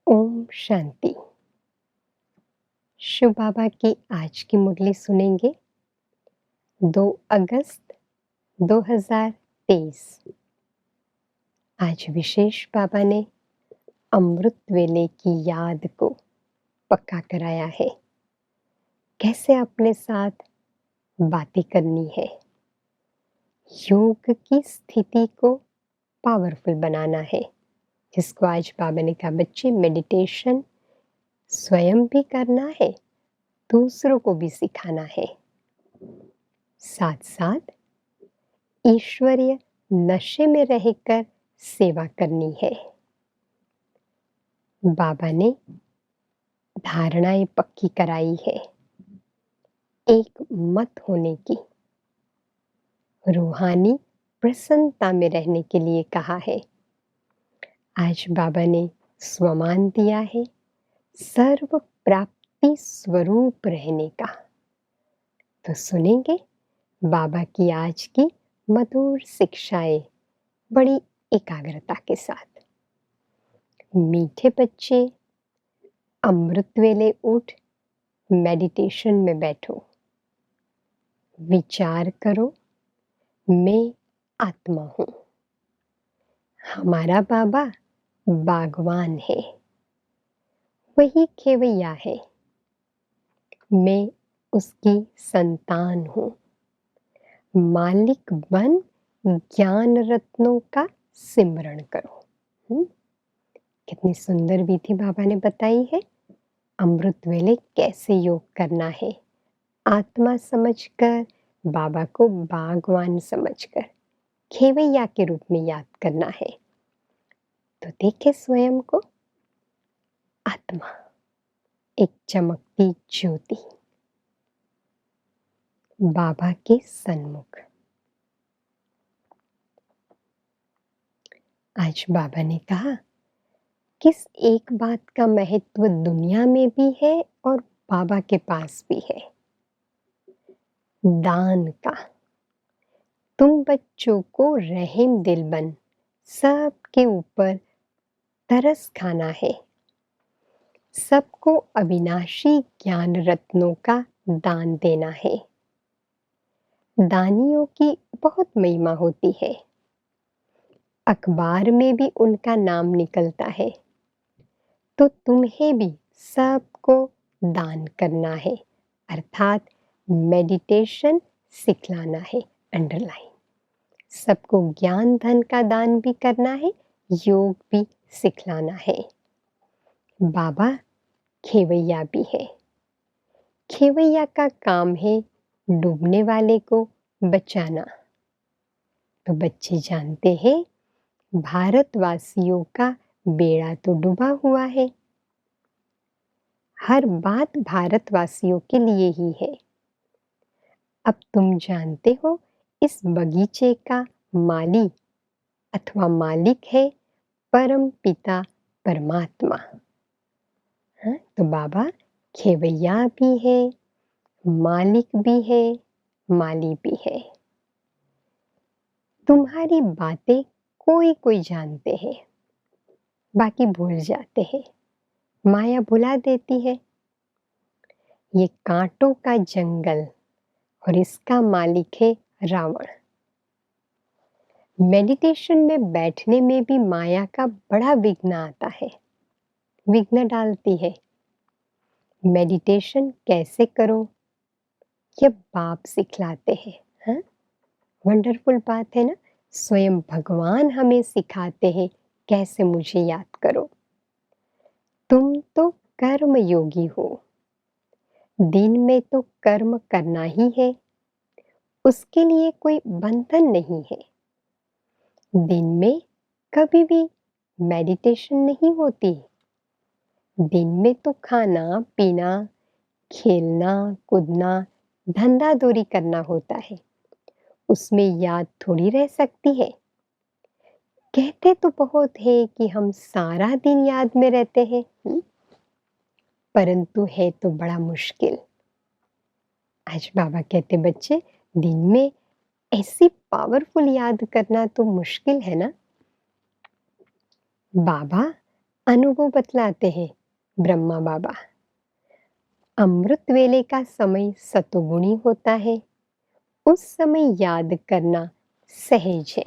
ओम शांति। शिव बाबा की आज की मुरली सुनेंगे 2 अगस्त 2023। आज विशेष बाबा ने अमृत वेले की याद को पक्का कराया है। कैसे अपने साथ बातें करनी है, योग की स्थिति को पावरफुल बनाना है, जिसको आज बाबा ने कहा बच्चे मेडिटेशन स्वयं भी करना है, दूसरों को भी सिखाना है। साथ साथ ईश्वरीय नशे में रहकर सेवा करनी है। बाबा ने धारणाएं पक्की कराई है, एक मत होने की, रूहानी प्रसन्नता में रहने के लिए कहा है। आज बाबा ने स्वमान दिया है सर्व प्राप्ति स्वरूप रहने का। तो सुनेंगे बाबा की आज की मधुर शिक्षाएं बड़ी एकाग्रता के साथ। मीठे बच्चे, अमृत वेले उठ मेडिटेशन में बैठो। विचार करो, मैं आत्मा हूँ। हमारा बाबा बागवान है, वही खेवैया है। मैं उसकी संतान हूँ। मालिक बन ज्ञान रत्नों का सिमरण करो। कितनी सुंदर विधि बाबा ने बताई है। अमृत वेले कैसे योग करना है, आत्मा समझकर, बाबा को बागवान समझकर, खेवैया के रूप में याद करना है। तो देखे स्वयं को आत्मा, एक चमकती ज्योति, बाबा के सन्मुख। आज बाबा ने कहा किस एक बात का महत्व दुनिया में भी है और बाबा के पास भी है, दान का। तुम बच्चों को रहम दिल बन सबके ऊपर तरस खाना है, सबको अविनाशी ज्ञान रत्नों का दान देना है। दानियों की बहुत महिमा होती है, अखबार में भी उनका नाम निकलता है। तो तुम्हें भी सबको दान करना है, अर्थात मेडिटेशन सिखलाना है। अंडरलाइन, सबको ज्ञान धन का दान भी करना है, योग भी सिखलाना है। बाबा खेवैया भी है। खेवैया का काम है डूबने वाले को बचाना। तो बच्चे जानते हैं भारतवासियों का बेड़ा तो डूबा हुआ है। हर बात भारतवासियों के लिए ही है। अब तुम जानते हो इस बगीचे का माली अथवा मालिक है परम पिता परमात्मा। तो बाबा खेवैया भी है, मालिक भी है, माली भी है। तुम्हारी बातें कोई कोई जानते हैं, बाकी भूल जाते हैं, माया भुला देती है। ये कांटों का जंगल और इसका मालिक है रावण। मेडिटेशन में बैठने में भी माया का बड़ा विघ्न आता है, विघ्न डालती है। मेडिटेशन कैसे करो, ये बाप सिखलाते हैं। हाँ, वंडरफुल बात है ना। स्वयं भगवान हमें सिखाते हैं कैसे मुझे याद करो। तुम तो कर्म योगी हो, दिन में तो कर्म करना ही है, उसके लिए कोई बंधन नहीं है। दिन में कभी भी मेडिटेशन नहीं होती। दिन में तो खाना पीना, खेलना कूदना, धंधा दौरी करना होता है, उसमें याद थोड़ी रह सकती है। कहते तो बहुत है कि हम सारा दिन याद में रहते हैं, परंतु है तो बड़ा मुश्किल। आज बाबा कहते बच्चे दिन में ऐसी पावरफुल याद करना तो मुश्किल है ना। बाबा अनुभव बतलाते हैं ब्रह्मा बाबा। अमृत वेले का समय सतोगुणी होता है, उस समय याद करना सहज है।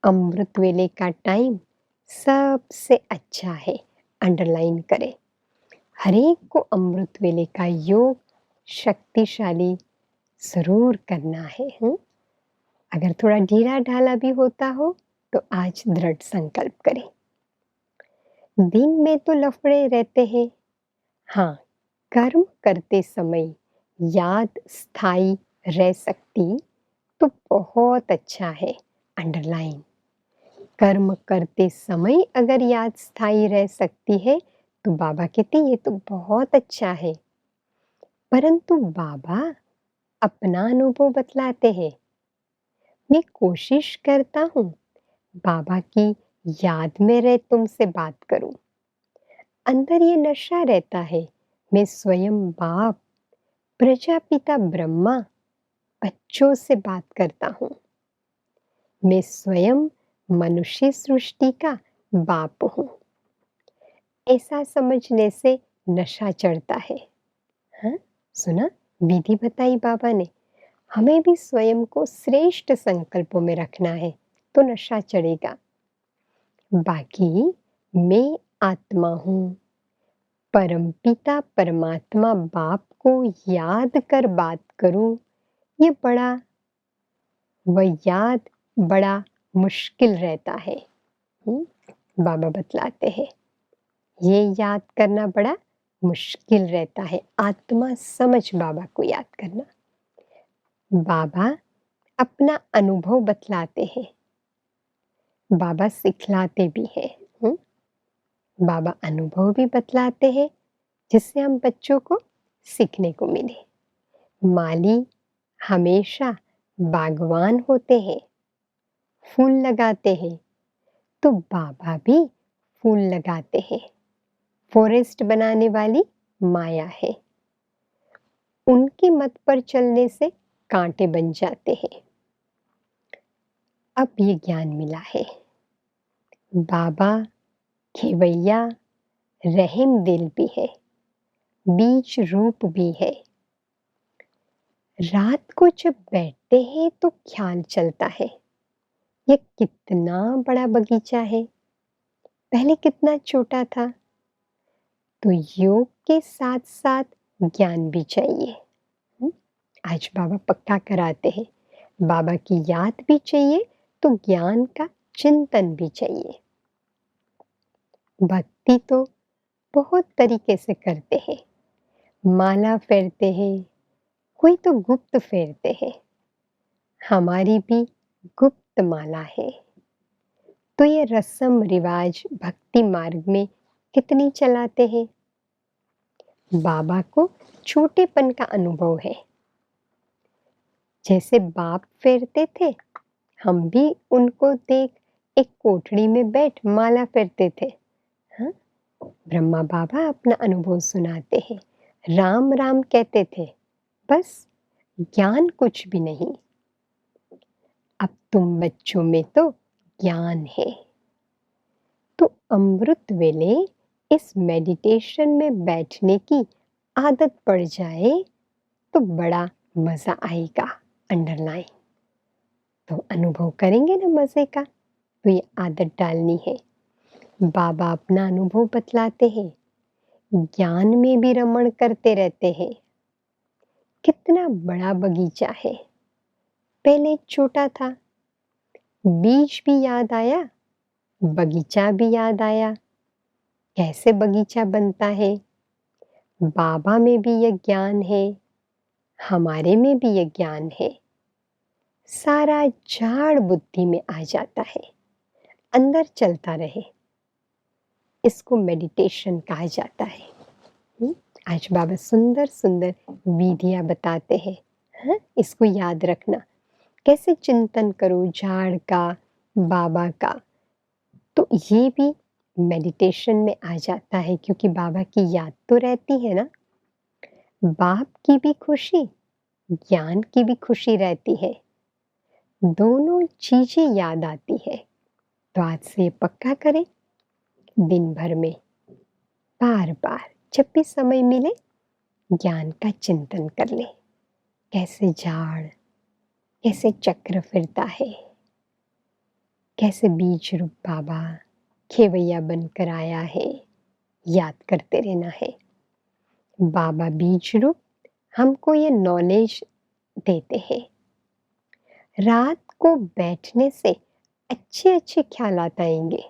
अमृत वेले का टाइम सबसे अच्छा है, अंडरलाइन करें। हरेक को अमृत वेले का योग शक्तिशाली जरूर करना है। अगर थोड़ा ढीला ढाला भी होता हो तो आज दृढ़ संकल्प करें। दिन में तो लफड़े रहते हैं, हाँ, कर्म करते समय याद स्थायी रह सकती तो बहुत अच्छा है, अंडरलाइन। कर्म करते समय अगर याद स्थायी रह सकती है तो बाबा कहते ये तो बहुत अच्छा है। परंतु बाबा अपना अनुभव बतलाते हैं। मैं कोशिश करता हूँ बाबा की याद में रह तुमसे बात करूं। अंदर ये नशा रहता है, मैं स्वयं बाप प्रजापिता ब्रह्मा बच्चों से बात करता हूँ। मैं स्वयं मनुष्य सृष्टि का बाप हूँ। ऐसा समझने से नशा चढ़ता है। हाँ, सुना, विधि बताई बाबा ने। हमें भी स्वयं को श्रेष्ठ संकल्पों में रखना है तो नशा चढ़ेगा। बाकी मैं आत्मा हूँ, परमपिता परमात्मा बाप को याद कर बात करूं, ये याद बड़ा मुश्किल रहता है। बाबा बतलाते हैं ये याद करना बड़ा मुश्किल रहता है, आत्मा समझ बाबा को याद करना। बाबा अपना अनुभव बतलाते हैं, बाबा सिखलाते भी हैं। बाबा अनुभव भी बतलाते हैं जिससे हम बच्चों को सीखने को मिले। माली हमेशा बागवान होते हैं, फूल लगाते हैं, तो बाबा भी फूल लगाते हैं। फॉरेस्ट बनाने वाली माया है, उनकी मत पर चलने से कांटे बन जाते हैं। अब ये ज्ञान मिला है। बाबा खेवैया रहम दिल भी है, बीज रूप भी है। रात को जब बैठते हैं तो ख्याल चलता है ये कितना बड़ा बगीचा है, पहले कितना छोटा था। तो योग के साथ साथ ज्ञान भी चाहिए। आज बाबा पक्का कराते हैं, बाबा की याद भी चाहिए तो ज्ञान का चिंतन भी चाहिए। भक्ति तो बहुत तरीके से करते हैं, माला फेरते हैं, कोई तो गुप्त फेरते हैं, हमारी भी गुप्त माला है। तो ये रस्म रिवाज भक्ति मार्ग में कितनी चलाते हैं। बाबा को छोटेपन का अनुभव है, जैसे बाप फेरते थे हम भी उनको देख एक कोठड़ी में बैठ माला फेरते थे। हाँ? ब्रह्मा बाबा अपना अनुभव सुनाते हैं, राम राम कहते थे, बस ज्ञान कुछ भी नहीं। अब तुम बच्चों में तो ज्ञान है, तो अमृत वेले इस मेडिटेशन में बैठने की आदत पड़ जाए तो बड़ा मजा आएगा, अंडरलाइन। तो अनुभव करेंगे ना मजे का, तो ये आदत डालनी है। बाबा अपना अनुभव बतलाते हैं, ज्ञान में भी रमण करते रहते हैं। कितना बड़ा बगीचा है, पहले छोटा था, बीज भी याद आया, बगीचा भी याद आया। कैसे बगीचा बनता है, बाबा में भी यह ज्ञान है, हमारे में भी यह ज्ञान है। सारा झाड़ बुद्धि में आ जाता है, अंदर चलता रहे, इसको मेडिटेशन कहा जाता है। आज बाबा सुंदर सुंदर विधियां बताते हैं। हाँ, इसको याद रखना, कैसे चिंतन करो झाड़ का, बाबा का। तो ये भी मेडिटेशन में आ जाता है, क्योंकि बाबा की याद तो रहती है ना। बाप की भी खुशी, ज्ञान की भी खुशी रहती है, दोनों चीजें याद आती है। तो आज से पक्का करें, दिन भर में बार बार जब भी समय मिले ज्ञान का चिंतन कर ले। कैसे झाड़, कैसे चक्र फिरता है, कैसे बीज रूप बाबा खेवैया बनकर आया है, याद करते रहना है। बाबा बीज रूप हमको ये नॉलेज देते हैं। रात को बैठने से अच्छे अच्छे ख्यालात आएंगे।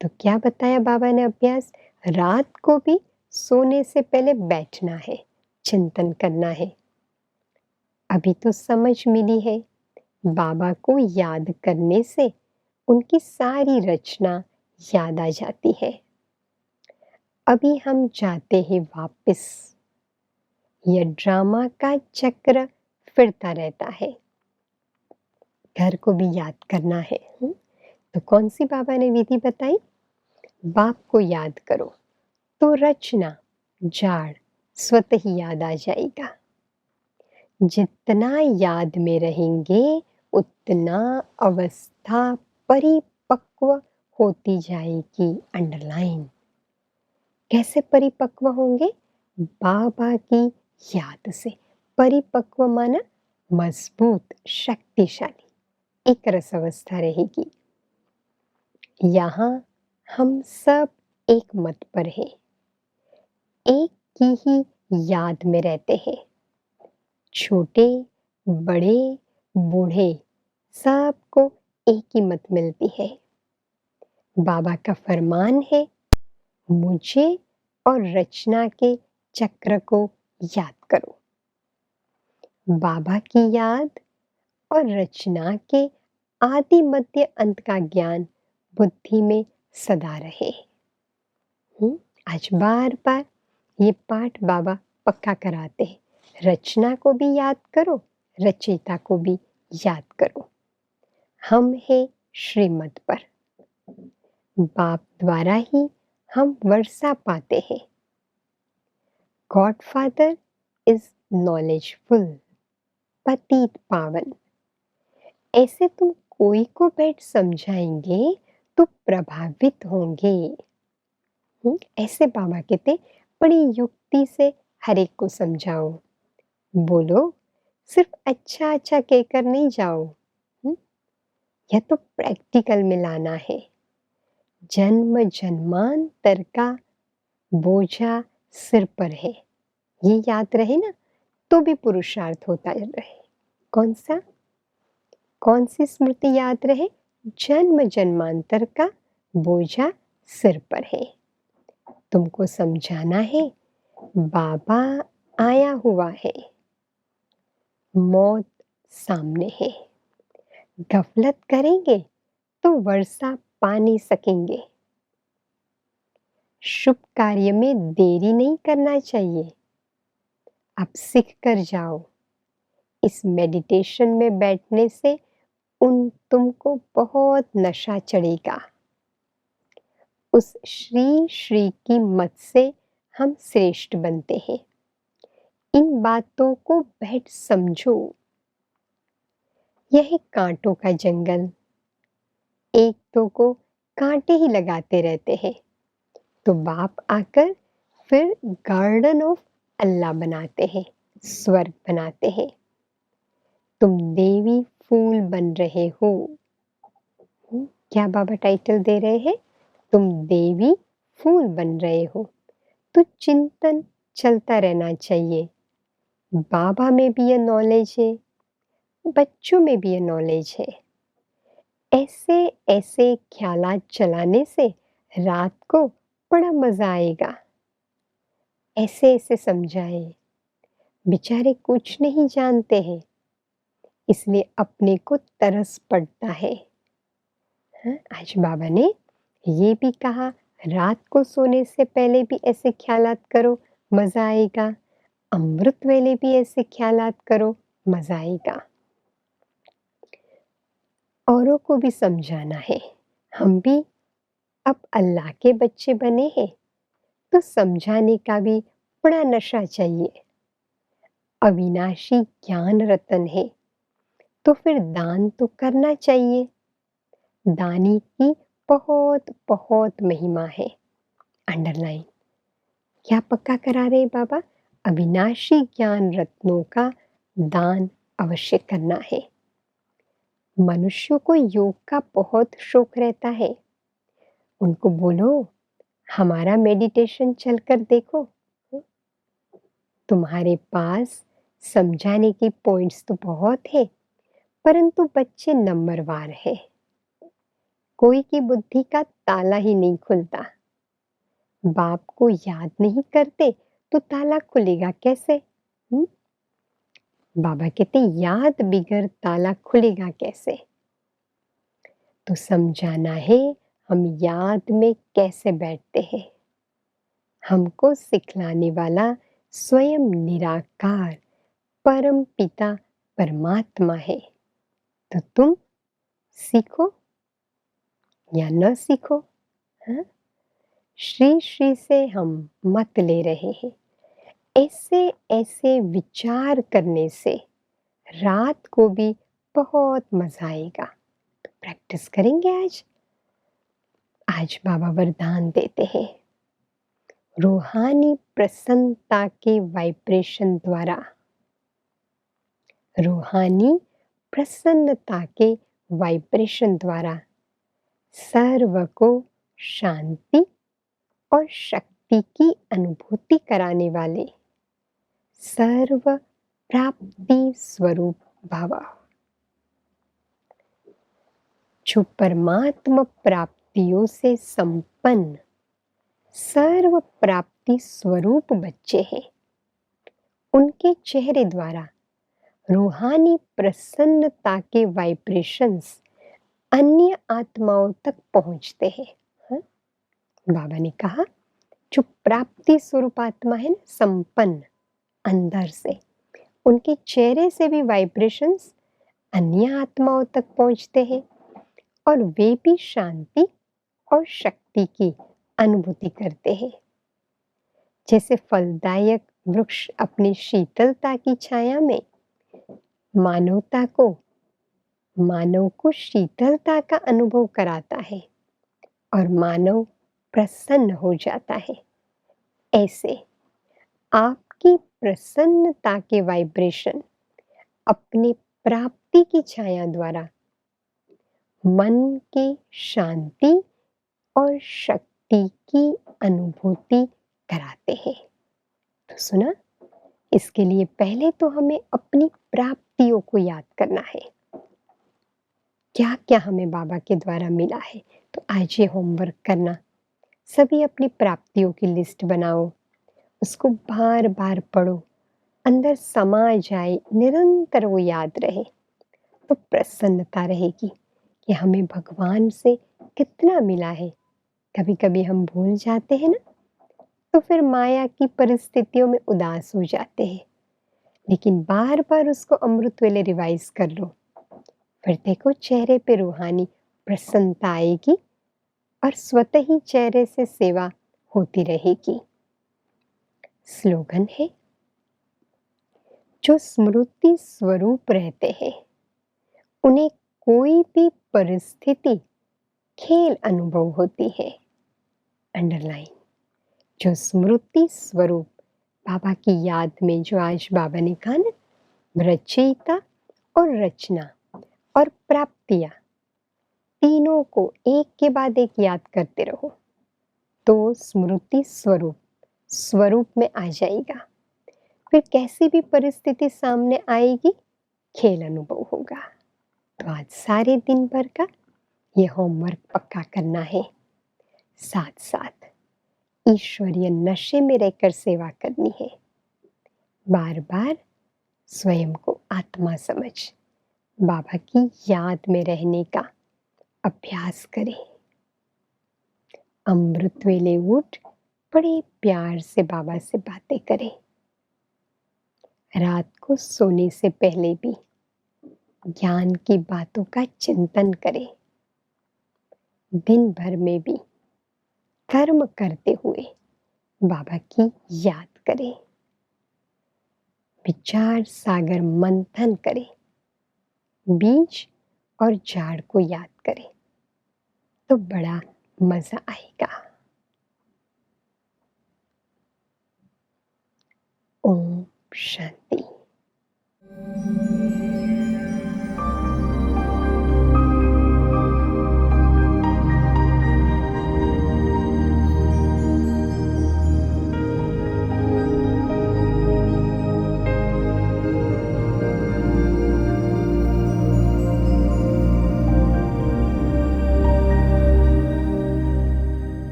तो क्या बताया बाबा ने अभ्यास? रात को भी सोने से पहले बैठना है, चिंतन करना है। अभी तो समझ मिली है, बाबा को याद करने से उनकी सारी रचना याद आ जाती है। अभी हम जाते हैं वापस। यह ड्रामा का चक्र फिरता रहता है। घर को भी याद करना है। तो कौन सी बाबा ने विधि बताई? बाप को याद करो तो रचना, जाड़ स्वतः ही याद आ जाएगा। जितना याद में रहेंगे उतना अवस्था परिपक्व होती जाएगी। अंडरलाइन। कैसे परिपक्व होंगे? बाबा की याद से। परिपक्व माना मजबूत, शक्तिशाली, एक रस अवस्था रहेगी। यहाँ हम सब एक मत पर हैं, एक की ही याद में रहते हैं। छोटे, बड़े, बूढ़े सबको एक ही मत मिलती है। बाबा का फरमान है, मुझे और रचना के चक्र को याद करो। बाबा की याद और रचना के आदि मध्य अंत का ज्ञान बुद्धि में सदा रहे। आज बार बार ये पाठ बाबा पक्का कराते हैं। रचना को भी याद करो, रचयिता को भी याद करो। हम हैं श्रीमत पर। बाप द्वारा ही हम वर्षा पाते हैं। गॉड फादर इज नॉलेजफुल, पतित पावन। ऐसे तुम कोई को बैठ समझाएंगे तो प्रभावित होंगे। ऐसे बाबा कहते बड़ी युक्ति से हर एक को समझाओ। बोलो, सिर्फ अच्छा अच्छा कहकर नहीं जाओ। यह तो प्रैक्टिकल में लाना है। जन्म जन्मांतर का बोझा सिर पर है, ये याद रहे ना, तो भी पुरुषार्थ होता रहे। कौन सा? कौन सी स्मृति याद रहे? जन्म जन्मांतर का बोझा सिर पर है। तुमको समझाना है, बाबा आया हुआ है, मौत सामने है। गफलत करेंगे तो वर्षा पा नहीं सकेंगे। शुभ कार्य में देरी नहीं करना चाहिए। अब सीख कर जाओ। इस मेडिटेशन में बैठने से तुमको बहुत नशा चढ़ेगा। उस श्री श्री की मत से हम श्रेष्ठ बनते हैं। इन बातों को बैठ समझो। यह कांटों का जंगल, एक दो को कांटे ही लगाते रहते हैं। तो बाप आकर फिर गार्डन ऑफ अल्लाह बनाते हैं, स्वर्ग बनाते हैं। तुम देवी फूल बन रहे हो। क्या बाबा टाइटल दे रहे हैं? तुम देवी फूल बन रहे हो। तो चिंतन चलता रहना चाहिए। बाबा में भी ये नॉलेज है, बच्चों में भी ये नॉलेज है। ऐसे ऐसे ख्यालात चलाने से रात को बड़ा मजा आएगा। ऐसे ऐसे समझाए। बेचारे कुछ नहीं जानते हैं, इसलिए अपने को तरस पड़ता है। आज बाबा ने ये भी कहा, रात को सोने से पहले भी ऐसे ख्यालात करो, मजा आएगा। अमृत वेले भी ऐसे ख्यालात करो, मजा आएगा। औरों को भी समझाना है। हम भी अब अल्लाह के बच्चे बने हैं, तो समझाने का भी बड़ा नशा चाहिए। अविनाशी ज्ञान रतन है, तो फिर दान तो करना चाहिए। दानी की बहुत बहुत महिमा है। अंडरलाइन। क्या पक्का करा रहे बाबा? अविनाशी ज्ञान रत्नों का दान अवश्य करना है। मनुष्यों को योग का बहुत शौक रहता है। उनको बोलो हमारा मेडिटेशन चलकर देखो। तुम्हारे पास समझाने की पॉइंट्स तो बहुत है, परंतु बच्चे नंबरवार है। कोई की बुद्धि का ताला ही नहीं खुलता। बाप को याद नहीं करते तो ताला खुलेगा कैसे? हुँ? बाबा कहते याद बिगर ताला खुलेगा कैसे? तो समझाना है हम याद में कैसे बैठते हैं। हमको सिखलाने वाला स्वयं निराकार परम पिता परमात्मा है। तो तुम सीखो या न सीखो। हाँ? श्री श्री से हम मत ले रहे हैं। ऐसे ऐसे विचार करने से रात को भी बहुत मजा आएगा। तो प्रैक्टिस करेंगे आज। आज बाबा वरदान देते हैं रूहानी प्रसन्नता के वाइब्रेशन द्वारा। रूहानी प्रसन्नता के वाइब्रेशन द्वारा सर्व को शांति और शक्ति की अनुभूति कराने वाले सर्व प्राप्ति स्वरूप भव। जो परमात्मा प्राप्तियों से संपन्न सर्व प्राप्ति स्वरूप बच्चे हैं, उनके चेहरे द्वारा रूहानी प्रसन्नता के वाइब्रेशंस अन्य आत्माओं तक पहुंचते हैं। हाँ? बाबा ने कहा जो प्राप्ति स्वरूप आत्मा है ना, संपन्न अंदर से, उनके चेहरे से भी वाइब्रेशंस अन्य आत्माओं तक पहुंचते हैं और वे भी शांति और शक्ति की अनुभूति करते हैं। जैसे फलदायक वृक्ष अपनी शीतलता की छाया में मानव को शीतलता का अनुभव कराता है और मानव प्रसन्न हो जाता है, ऐसे आपकी प्रसन्नता के वाइब्रेशन अपनी प्राप्ति की छाया द्वारा मन की शांति और शक्ति की अनुभूति कराते हैं। तो सुना, इसके लिए पहले तो हमें अपनी प्राप्तियों को याद करना है। क्या क्या हमें बाबा के द्वारा मिला है, तो आज ये होमवर्क करना। सभी अपनी प्राप्तियों की लिस्ट बनाओ, उसको बार बार पढ़ो, अंदर समा जाए, निरंतर वो याद रहे, तो प्रसन्नता रहेगी कि हमें भगवान से कितना मिला है। कभी कभी हम भूल जाते हैं ना, तो फिर माया की परिस्थितियों में उदास हो जाते हैं, लेकिन बार बार उसको अमृत वेले रिवाइज कर लो, फिर देखो चेहरे पे रूहानी प्रसन्नता आएगी और स्वतः ही चेहरे से सेवा होती रहेगी। स्लोगन है जो स्मृति स्वरूप रहते हैं उन्हें कोई भी परिस्थिति खेल अनुभव होती है। अंडरलाइन। जो स्मृति स्वरूप बाबा की याद में, जो आज बाबा ने कहा ना, रचयिता और रचना और प्राप्तियां, तीनों को एक के बाद एक याद करते रहो तो स्मृति स्वरूप में आ जाएगा। फिर कैसी भी परिस्थिति सामने आएगी, खेल अनुभव होगा। तो आज सारे दिन भर का ये होमवर्क पक्का करना है। साथ साथ ईश्वरीय नशे में रहकर सेवा करनी है। बार बार स्वयं को आत्मा समझ बाबा की याद में रहने का अभ्यास करें। अमृत वेले उठ बड़े प्यार से बाबा से बातें करें। रात को सोने से पहले भी ज्ञान की बातों का चिंतन करें। दिन भर में भी कर्म करते हुए बाबा की याद करें। विचार सागर मंथन करें। बीज और झाड़ को याद करें। तो बड़ा मज़ा आएगा। ओम शांति।